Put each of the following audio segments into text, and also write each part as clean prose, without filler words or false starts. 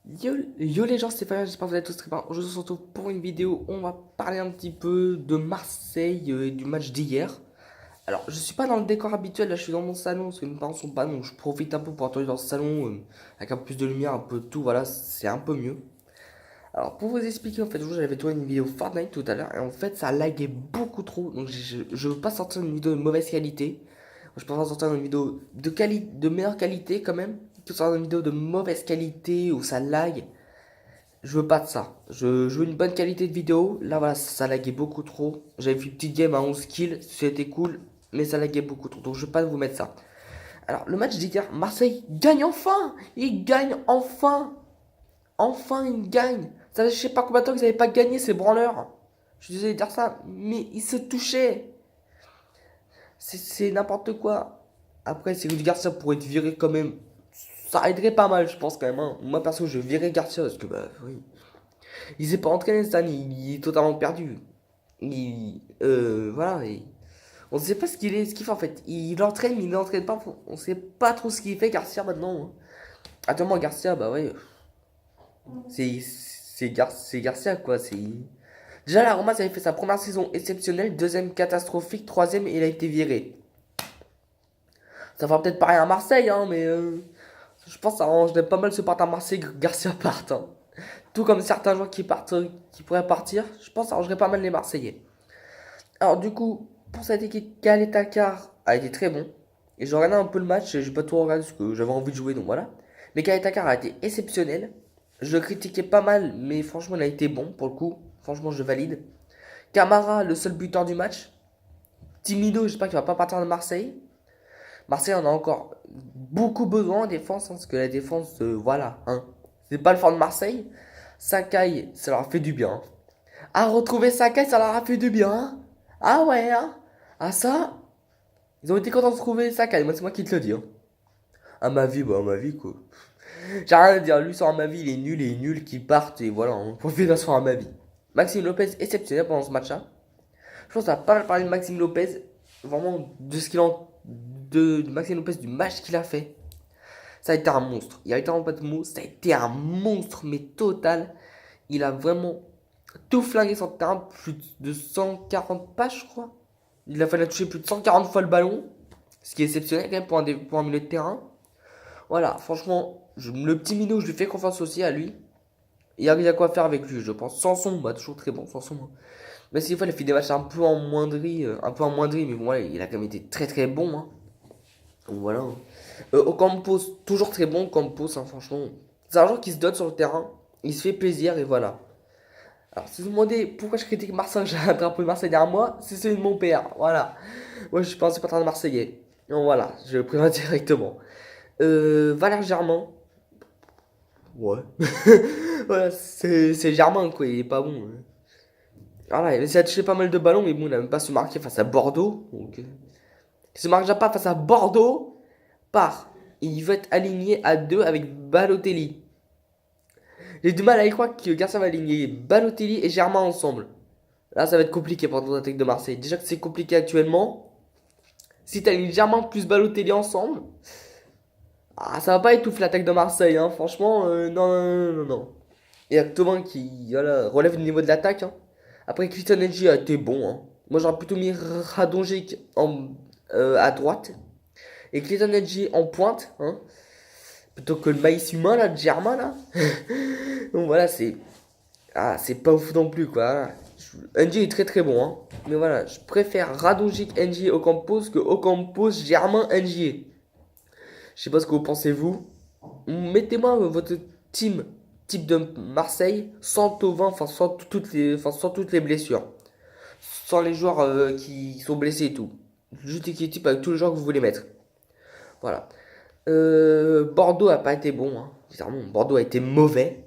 Yo les gens, c'est Fabien, j'espère que vous allez tous très bien. Aujourd'hui, on se retrouve pour une vidéo où on va parler un petit peu de Marseille et du match d'hier. Alors, je suis pas dans le décor habituel, là je suis dans mon salon parce que mes parents sont pas, donc je profite un peu pour entrer dans le salon avec un peu plus de lumière, un peu de tout, voilà, c'est un peu mieux. Alors, pour vous expliquer, en fait, j'avais tourné une vidéo Fortnite tout à l'heure et en fait, ça laguait beaucoup trop, donc je veux pas sortir une vidéo de mauvaise qualité. Je préfère sortir une vidéo de meilleure qualité quand même, que sortir une vidéo de mauvaise qualité où ça lag. Je veux pas de ça. Je veux une bonne qualité de vidéo. Là, voilà, ça laguait beaucoup trop. J'avais fait une petite game à 11 kills. C'était cool. Mais ça laguait beaucoup trop. Donc, je veux pas vous mettre ça. Alors, le match d'hier, Marseille gagne enfin. Il gagne enfin. Enfin, il gagne. Ça fait je sais pas combien de temps qu'ils n'avaient pas gagné ces branleurs. Je suis désolé de dire ça. Mais ils se touchaient. C'est n'importe quoi. Après, si Rudy Garcia pourrait être viré quand même, ça aiderait pas mal, je pense quand même, hein. Moi, perso, je virais Garcia parce que, bah, oui. Il s'est pas entraîné cette année, il est totalement perdu. Voilà. On sait pas ce qu'il fait en fait. Il entraîne, mais il n'entraîne pas. On sait pas trop ce qu'il fait, Garcia maintenant, hein. Actuellement, Garcia, bah ouais. C'est Garcia quoi. Déjà, la Roma, ça avait fait sa première saison exceptionnelle, deuxième catastrophique, troisième, et il a été viré. Ça fera peut-être pareil à Marseille, hein, mais je pense que ça arrangerait pas mal ce part à Marseille que Garcia parte, hein. Tout comme certains joueurs qui partent, qui pourraient partir, je pense que ça arrangerait pas mal les Marseillais. Alors du coup, pour cette équipe, Khaled Takar a été très bon. Et j'ai regardé un peu le match, j'ai pas tout regardé parce que j'avais envie de jouer, donc voilà. Mais Khaled Takar a été exceptionnel. Je le critiquais pas mal, mais franchement, il a été bon pour le coup. Franchement, je valide. Camara, le seul buteur du match. Timido, j'espère qu'il va pas partir de Marseille. Marseille en a encore beaucoup besoin en défense, hein, parce que la défense, voilà, hein. C'est pas le fort de Marseille. Sakai, ça leur a fait du bien, hein. À retrouver Sakai, ça leur a fait du bien, hein. Ah ouais, hein. Ah ça, ils ont été contents de trouver Sakai, moi c'est moi qui te le dis, hein. À ma vie, bah à ma vie quoi. J'ai rien à dire, lui sur ma vie, il est nul, qu'il parte et voilà, on profite sur à ma vie. Maxime Lopez, exceptionnel pendant ce match-là. Je pense qu'on a pas mal parlé de Maxime Lopez, vraiment de ce qu'il en. De Maxime Lopez, du match qu'il a fait. Ça a été un monstre. Il y a littéralement pas de mots. Ça a été un monstre, mais total. Il a vraiment tout flingué sur le terrain. Plus de 140 pages, je crois. Il a fallu toucher plus de 140 fois le ballon. Ce qui est exceptionnel quand même pour un milieu de terrain. Voilà, franchement, le petit minot, je lui fais confiance aussi à lui. Il y a quoi faire avec lui, je pense. Sanson, bah toujours très bon, Sanson, hein. Mais s'il fois, il a fait des matchs un peu en moindrie, mais bon, voilà, il a quand même été très très bon, hein. Donc voilà, hein. Ocampos, toujours très bon, Ocampos, hein, franchement. C'est un joueur qui se donne sur le terrain, il se fait plaisir et voilà. Alors, si vous me demandez pourquoi je critique Marseille, j'ai un drapeau de Marseille derrière moi, c'est celui de mon père, voilà. Moi, je suis pas un supporter de Marseillais. Donc voilà, je le préviens directement. Valère Germain, ouais. Voilà, c'est Germain, quoi, il est pas bon, hein. Voilà, il a essayé de toucher pas mal de ballons, mais bon, il a même pas su marquer face à Bordeaux. Donc, il se marque déjà pas face à Bordeaux, part. Il veut être aligné à 2 avec Balotelli. J'ai du mal à y croire que Garcia va aligner Balotelli et Germain ensemble. Là, ça va être compliqué pour l'attaque de Marseille. Déjà que c'est compliqué actuellement. Si tu alignes Germain plus Balotelli ensemble, ah, ça va pas étouffer l'attaque de Marseille, hein. Franchement, non, non, non, non, non. Il y a que Thauvin qui voilà, relève le niveau de l'attaque, hein. Après, Christian Edji a été bon, hein. Moi, j'aurais plutôt mis Radonjic à droite. Et Clayton Edgy en pointe, hein, plutôt que le maïs humain là, de Germain là. Donc voilà, c'est pas ouf non plus quoi. NG est très très bon, hein. Mais voilà, je préfère Radonjic NG Ocampos que Ocampos Germain NG. Je sais pas ce que vous pensez vous. Mettez-moi votre type de Marseille sans Thauvin, enfin sans toutes les blessures, sans les joueurs qui sont blessés et tout. Juste équipe avec tous les joueurs que vous voulez mettre. Voilà. Bordeaux a pas été bon, hein. Bizarrement, Bordeaux a été mauvais.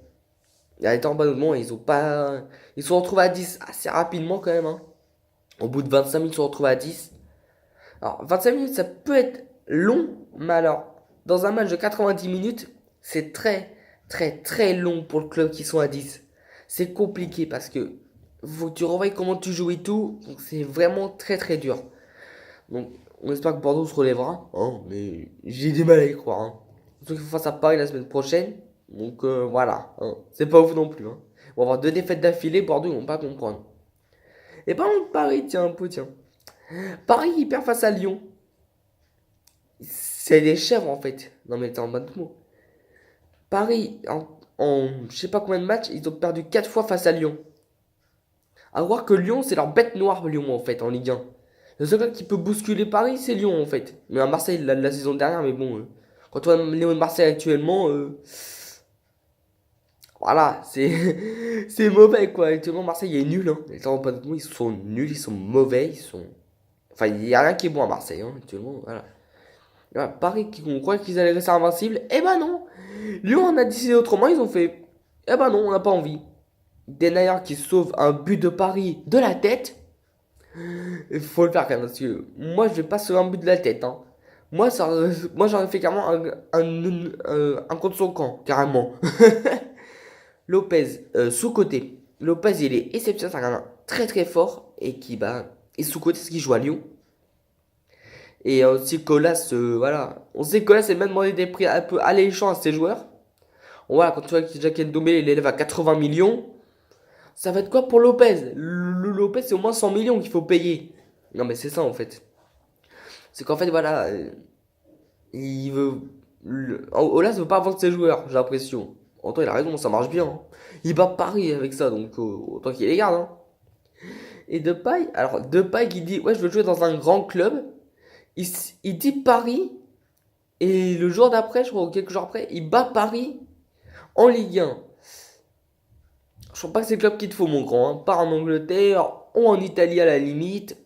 Il y a été en bas de moment, ils ont pas. Ils se sont retrouvés à 10 assez rapidement quand même, hein. Au bout de 25 minutes, ils se sont retrouvés à 10. Alors, 25 minutes, ça peut être long, mais alors, dans un match de 90 minutes, c'est très, très, très long pour le club qui sont à 10. C'est compliqué parce que faut que tu revoies comment tu joues et tout. Donc, c'est vraiment très, très dur. Donc, on espère que Bordeaux se relèvera, hein, mais j'ai du mal à y croire, hein. Surtout qu'il faut face à Paris la semaine prochaine. Donc voilà, hein. C'est pas ouf non plus. Hein. On va avoir 2 défaites d'affilée, Bordeaux ils vont pas comprendre. Et par contre, Paris, tiens un peu, tiens. Paris, il perd face à Lyon. C'est des chèvres en fait. Non mais t'es en bas de mots. Paris, en je sais pas combien de matchs, ils ont perdu 4 fois face à Lyon. À voir que Lyon, c'est leur bête noire, Lyon en fait, en Ligue 1. Le seul club qui peut bousculer Paris, c'est Lyon en fait. Mais à Marseille, la saison dernière, mais bon. Quand on voit Léon de Marseille actuellement, voilà, c'est mauvais quoi. Actuellement, Marseille est nul. Hein. Les gens pas de mots, ils sont nuls, ils sont mauvais, ils sont. Enfin, il n'y a rien qui est bon à Marseille, hein, actuellement, voilà. Voilà, Paris, on croyait qu'ils allaient rester invincibles. Eh ben non! Lyon en a décidé autrement, ils ont fait. Eh ben non, on n'a pas envie. Denayer qui sauve un but de Paris de la tête. Il faut le faire quand même, parce que moi je vais pas sauver un but de la tête. Hein. Moi j'aurais fait carrément un contre son camp, carrément. Lopez, sous-côté. Lopez il est exceptionnel, c'est un gars très très fort et qui est sous-côté parce qu'il joue à Lyon. Et aussi Colas, voilà. On sait que Colas c'est même demandé des prix un peu alléchants à ses joueurs. Voilà, quand tu vois que Jacques Ndombele il élève à 80 millions, ça va être quoi pour Lopez? Le Lopez c'est au moins 100 millions qu'il faut payer. Non mais c'est ça en fait. C'est qu'en fait voilà, il veut... Olas veut pas vendre ses joueurs, j'ai l'impression. En même temps il a raison, ça marche bien. Hein. Il bat Paris avec ça, donc autant qu'il les garde. Hein. Et Depay qui dit ouais je veux jouer dans un grand club. Il dit Paris. Et le jour d'après, je crois, ou quelques jours après, il bat Paris en Ligue 1. Je crois pas que c'est le club qu'il te faut, mon grand. Hein. Pas en Angleterre ou en Italie à la limite.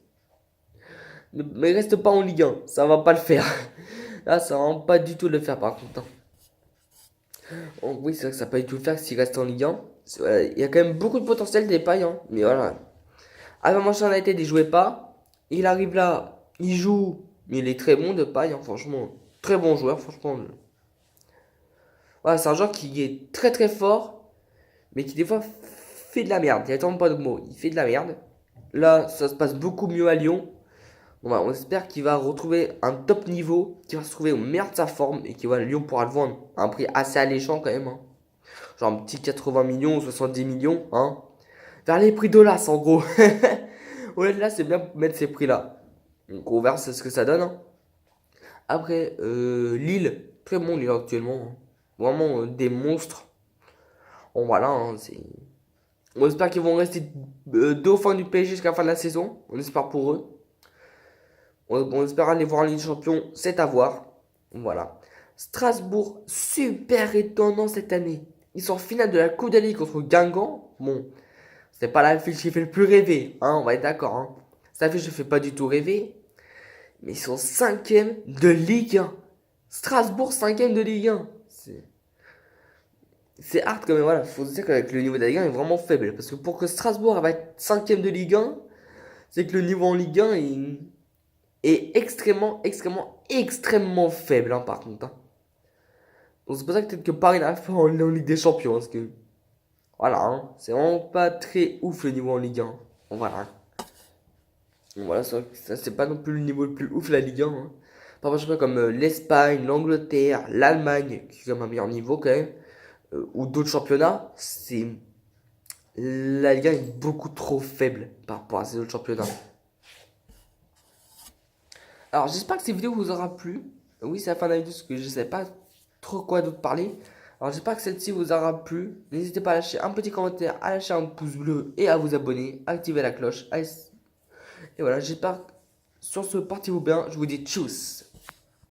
Mais reste pas en Ligue 1. Ça va pas le faire. Là, ça va pas du tout le faire, par contre. Hein. Oh, oui, c'est vrai que ça va pas du tout le faire s'il reste en Ligue 1. Il y a quand même beaucoup de potentiel des pailles. Hein. Mais voilà. Avant Manchester United, il jouait pas. Il arrive là, il joue. Mais il est très bon de paille, hein, franchement. Très bon joueur, franchement. Voilà, c'est un joueur qui est très très fort, mais qui des fois fait de la merde. Il n'y a tellement pas de mots. Il fait de la merde. Là, ça se passe beaucoup mieux à Lyon. Bon, bah, on espère qu'il va retrouver un top niveau, qu'il va se trouver au meilleur de sa forme et que Lyon pourra le vendre à un prix assez alléchant quand même. Hein. Genre un petit 80 millions ou 70 millions. Hein. Vers les prix d'Olas en gros. Là, c'est bien pour mettre ces prix-là. Donc on verra ce que ça donne. Hein. Après, Lille, très bon Lille actuellement. Hein. Vraiment des monstres. Bon voilà, hein, on espère qu'ils vont rester dauphins du PSG jusqu'à la fin de la saison. On espère pour eux. On espère aller voir en Ligue des Champions, c'est à voir. Voilà. Strasbourg, super étonnant cette année. Ils sont en finale de la Coupe de la Ligue contre Guingamp. Bon, c'est pas l'affiche qui fait le plus rêver, hein, on va être d'accord. Hein. Cette affiche ne fait pas du tout rêver. Mais ils sont 5e de Ligue 1. Strasbourg 5e de Ligue 1. C'est hard quand même, voilà. Faut se dire qu'avec le niveau de la Ligue 1 est vraiment faible. Parce que pour que Strasbourg va être 5e de Ligue 1, c'est que le niveau en Ligue 1 est extrêmement, extrêmement, extrêmement faible, hein, par contre. Hein. Donc c'est pour ça que peut-être que Paris n'arrive pas en Ligue des Champions. Parce que, voilà, hein, c'est vraiment pas très ouf le niveau en Ligue 1. Bon, voilà. Bon, voilà, ça c'est pas non plus le niveau le plus ouf la Ligue 1. Hein. Par exemple, comme l'Espagne, l'Angleterre, l'Allemagne, qui est quand même un meilleur niveau quand même, ou d'autres championnats, la Ligue 1 est beaucoup trop faible par rapport à ces autres championnats. Alors j'espère que cette vidéo vous aura plu. Oui, c'est la fin de la vidéo parce que je sais pas trop quoi d'autre parler. Alors j'espère que celle-ci vous aura plu. N'hésitez pas à lâcher un petit commentaire, à lâcher un pouce bleu et à vous abonner, activer la cloche. Et voilà, j'espère que sur ce portez-vous bien. Je vous dis tchuss.